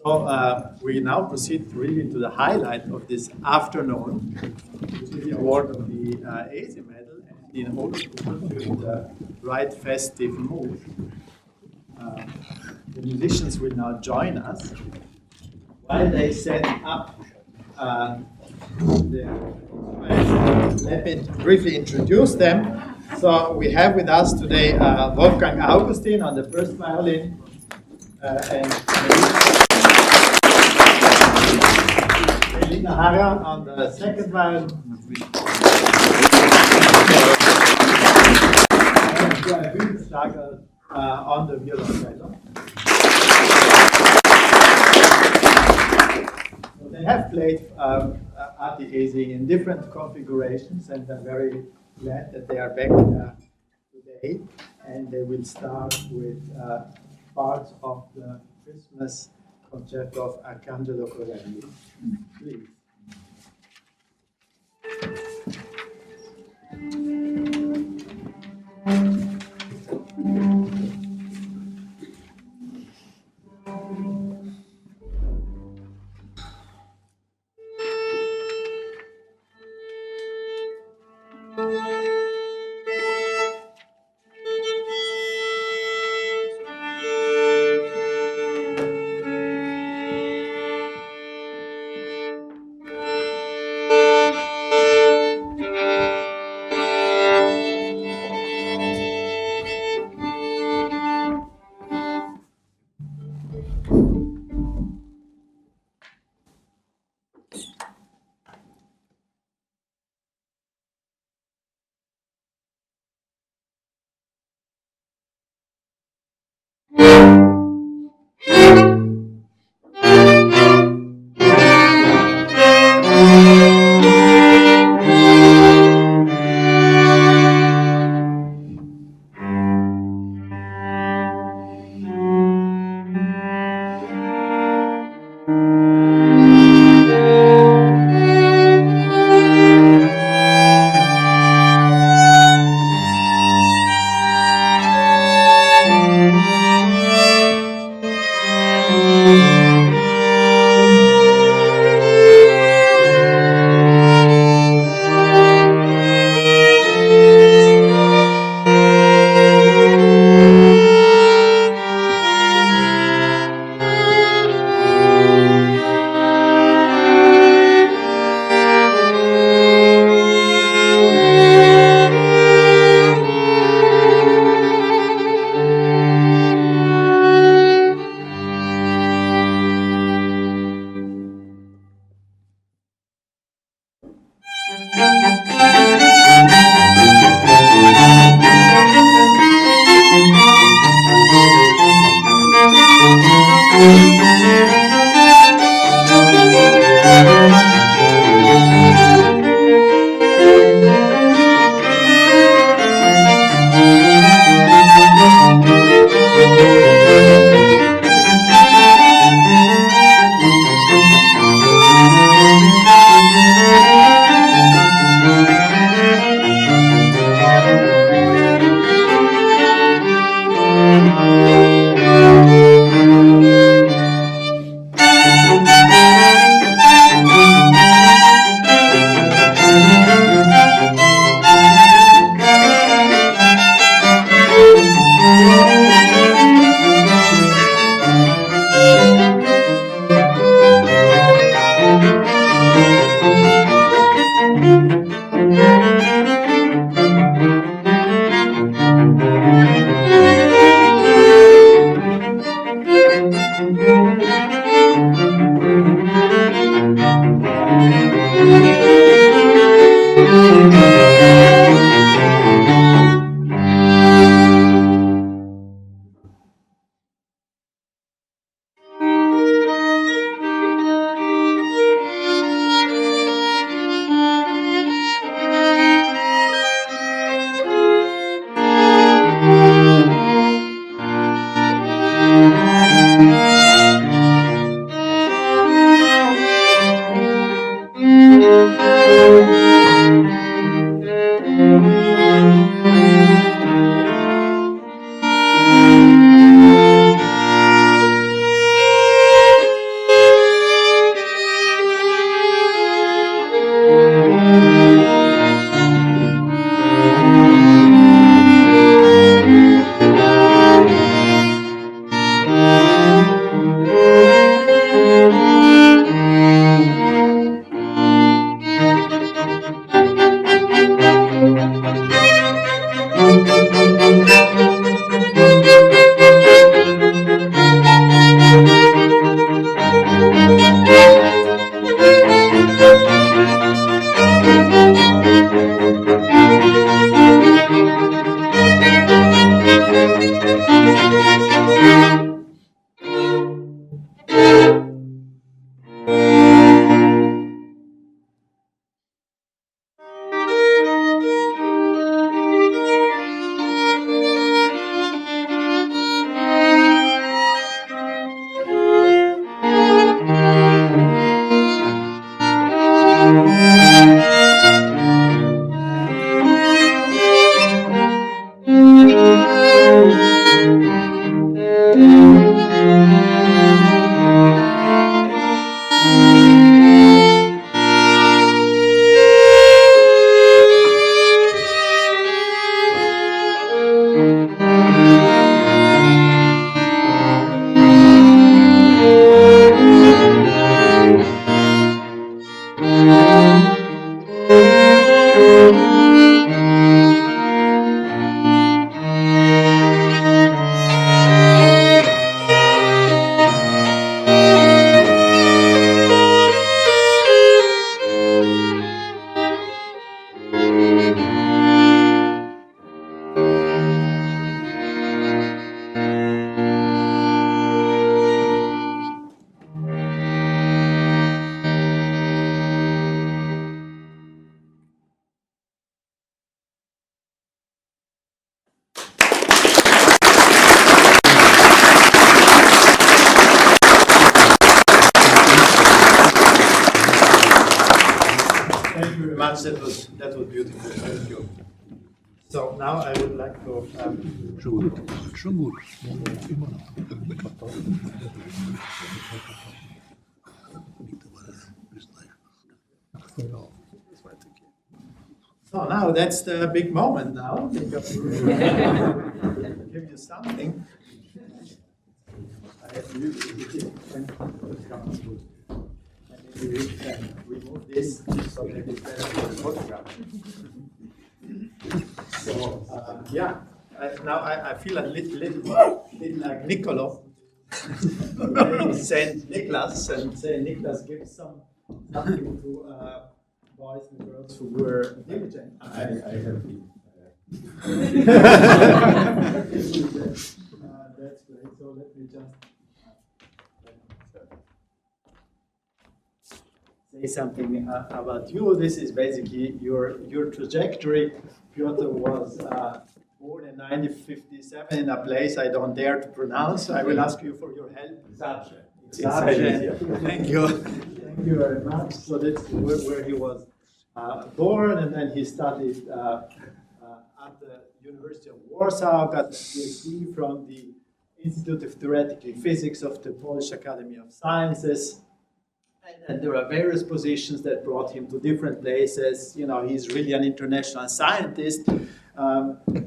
So we now proceed really to the highlight of this afternoon, which is the award of the ESI medal. And in order to fulfill the right festive mood, the musicians will now join us while they set up the instruments. Let me briefly introduce them. So we have with us today Wolfgang Augustin on the first violin and Elina Hara on the second violin. And Windschlager on the violoncello. So they have played at the ESI in different configurations, and I'm very glad that they are back today. And they will start with parts of the Christmas concerto of Arcangelo Corelli. Please. much. That was beautiful. Thank you. So now I would like to. Schon gut. So now that's the big moment now. Give you something. I have to use it. And we can remove this so that it's better for the photograph. So yeah, now I feel a little like Niccolo. Saint Nicholas and Saint Nicholas gives something to boys and girls who were diligent. I have That's great. So let me just say something about you. This is basically your trajectory. Piotr was born in 1957 in a place I don't dare to pronounce. I will ask you for your help. Zabrze. Thank you. Thank you very much. So that's where he was born, and then he studied at the University of Warsaw, got a PhD from the Institute of Theoretical Physics of the Polish Academy of Sciences. And there are various positions that brought him to different places. You know, he's really an international scientist.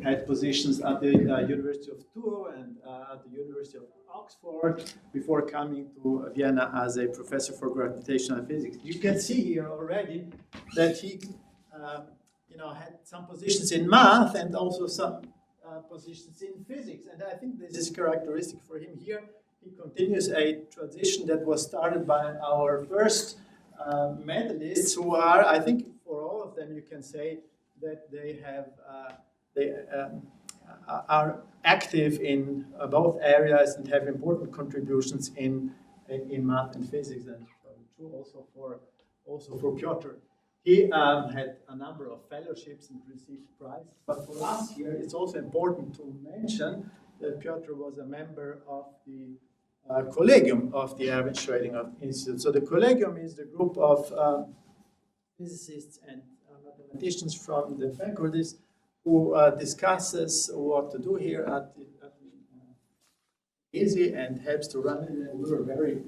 Had positions at the University of Tours and at the University of Oxford before coming to Vienna as a professor for gravitational physics. You can see here already that he, had some positions in math and also some positions in physics. And I think this is characteristic for him here. He continues a tradition that was started by our first medalists, who are, I think, for all of them, you can say that they are active in both areas and have important contributions in math and physics, and true also for Piotr. He had a number of fellowships and received prizes. But for us here, it's also important to mention that Piotr was a member of the Collegium of the Erwin Schrödinger Institute. So the Collegium is the group of physicists and mathematicians from the faculties who discusses what to do here at the ESI and helps to run it. And we were very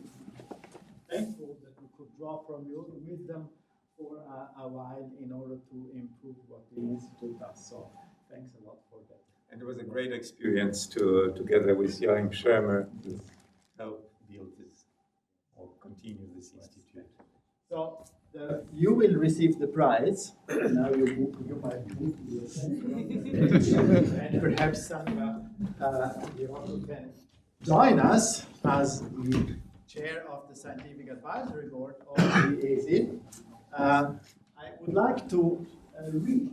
thankful that we could draw from your wisdom for a while in order to improve what the Institute does. So thanks a lot for that. And it was a great experience to, together with Joachim Schirmer, to help build this or continue this institute. So you will receive the prize. Now you might move to your center. And perhaps some you also can join us as the chair of the Scientific Advisory Board of the ESI. I would like to read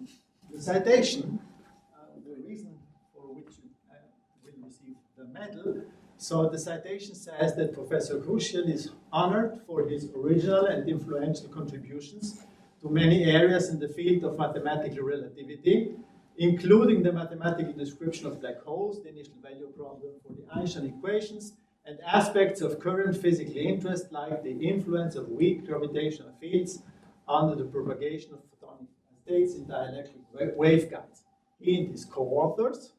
the citation, the reason for which you will receive the medal. So the citation says that Professor Chruściel is honored for his original and influential contributions to many areas in the field of mathematical relativity, including the mathematical description of black holes, the initial value problem for the Einstein equations, and aspects of current physical interest like the influence of weak gravitational fields under the propagation of photonic states in dielectric waveguides. He and his co-authors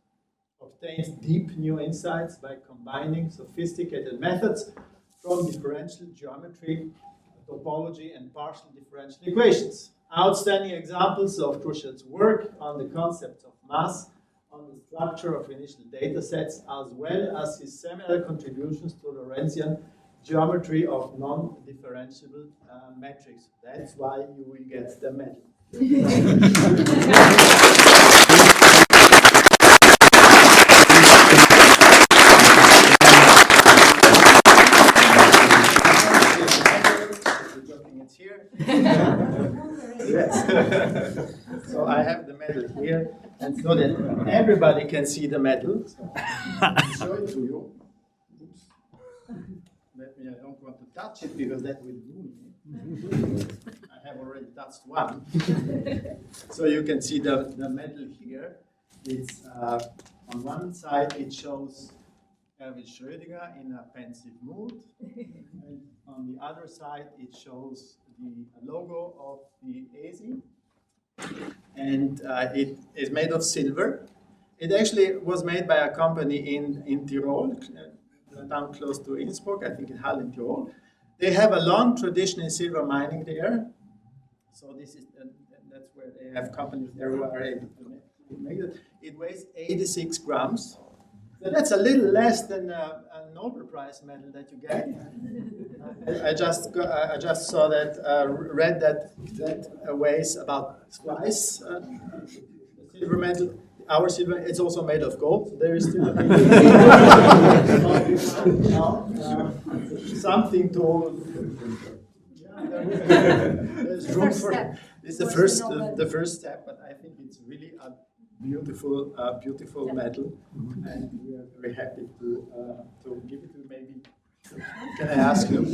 obtained deep new insights by combining sophisticated methods from differential geometry, topology, and partial differential equations. Outstanding examples of Chruściel's work on the concepts of mass, on the structure of initial data sets, as well as his seminal contributions to Lorentzian geometry of non-differentiable metrics. That's why you will get the medal. It's here. Yes. So I have the medal here, and so that everybody can see the medal. So I'll show it to you. Oops. I don't want to touch it because that will ruin it. I have already touched one. So you can see the medal here. It's on one side it shows Erwin Schrödinger in a pensive mood, and on the other side it shows the logo of the ESI, and it is made of silver. It actually was made by a company in Tyrol, down close to Innsbruck, I think in Halle in Tyrol. They have a long tradition in silver mining there. So this is that's where they have companies there who are able to make it. It weighs 86 grams. So that's a little less than a Nobel Prize medal that you get. I just saw that, read that weighs about twice the silver medal. Our silver, it's also made of gold. So there is still something to. There's room for. It's the first step, but I think it's really a beautiful medal, and we are very happy to give it to maybe. Can I ask you?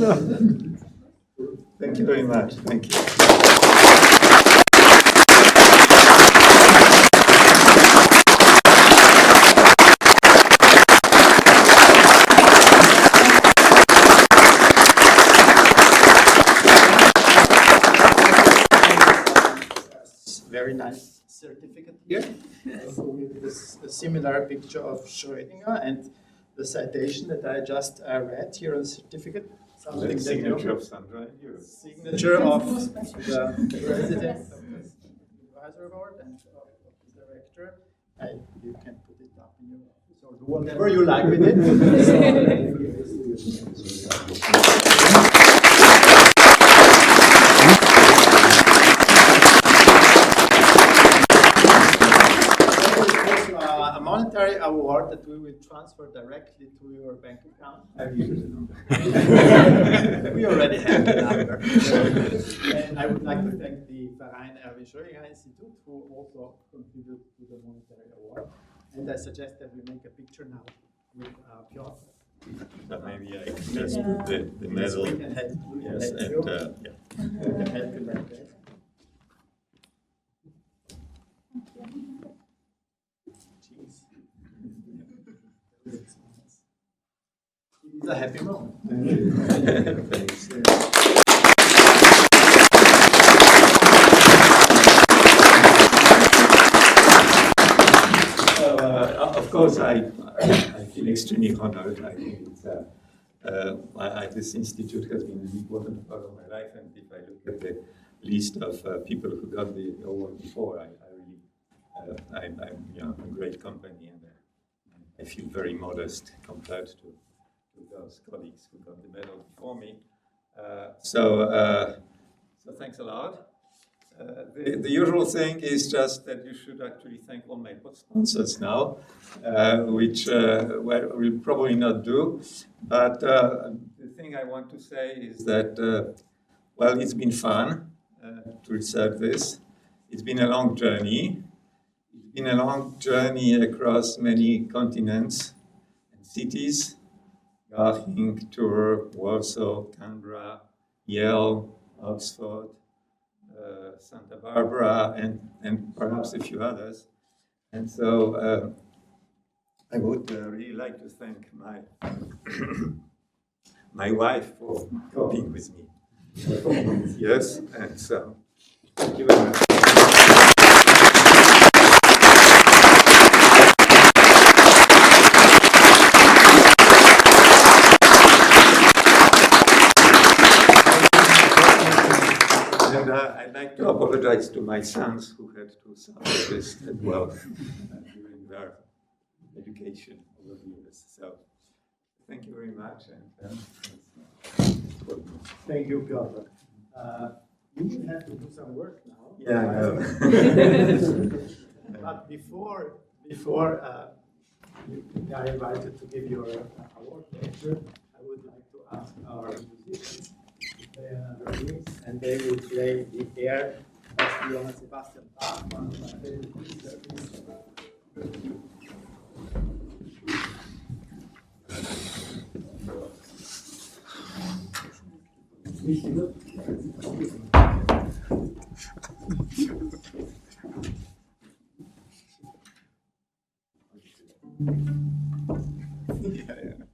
Thank you very much. Thank you. Very nice certificate here, with this a similar picture of Schrödinger and the citation that I just read here on the certificate. The signature of Sandra and you. Signature of the president of the advisory board and of the director. You can put it up in your office or do whatever you like with it. A monetary award that we will transfer directly to your bank account. We already have the number. And I would like to thank the Verein Erwin Schrödinger Institute, who also contributed to the monetary award. And I suggest that we make a picture now with Piotr. But maybe I can just put the medal. We can help you. Yes, and We can help you like that. It's a happy moment. Thanks. Of course, I feel extremely honored. I think it's, this institute has been an important part of my life, and if I look at the list of people who got the award before, I'm a great company, and I feel very modest compared to those colleagues who got the medal before me. So thanks a lot. The usual thing is just that you should actually thank all my sponsors now, which we'll probably not do. But the thing I want to say is that, well, it's been fun to research this. It's been a long journey. It's been a long journey across many continents and cities. Garching, Tours, Warsaw, Canberra, Yale, Oxford, Santa Barbara, and perhaps a few others. And so I would really like to thank my my wife for coping with me. Yes, and so thank you very much. And I'd like to apologize to my sons who had to suffer this as well during their education over the years. So, thank you very much. And thank you, Piotr. You will have to do some work now. yeah, I know. But before you are invited to give your award lecture, I would like to ask our musicians to play another piece, and they will play the air of Johann Sebastian Bach, one of my favorite pieces. Yeah.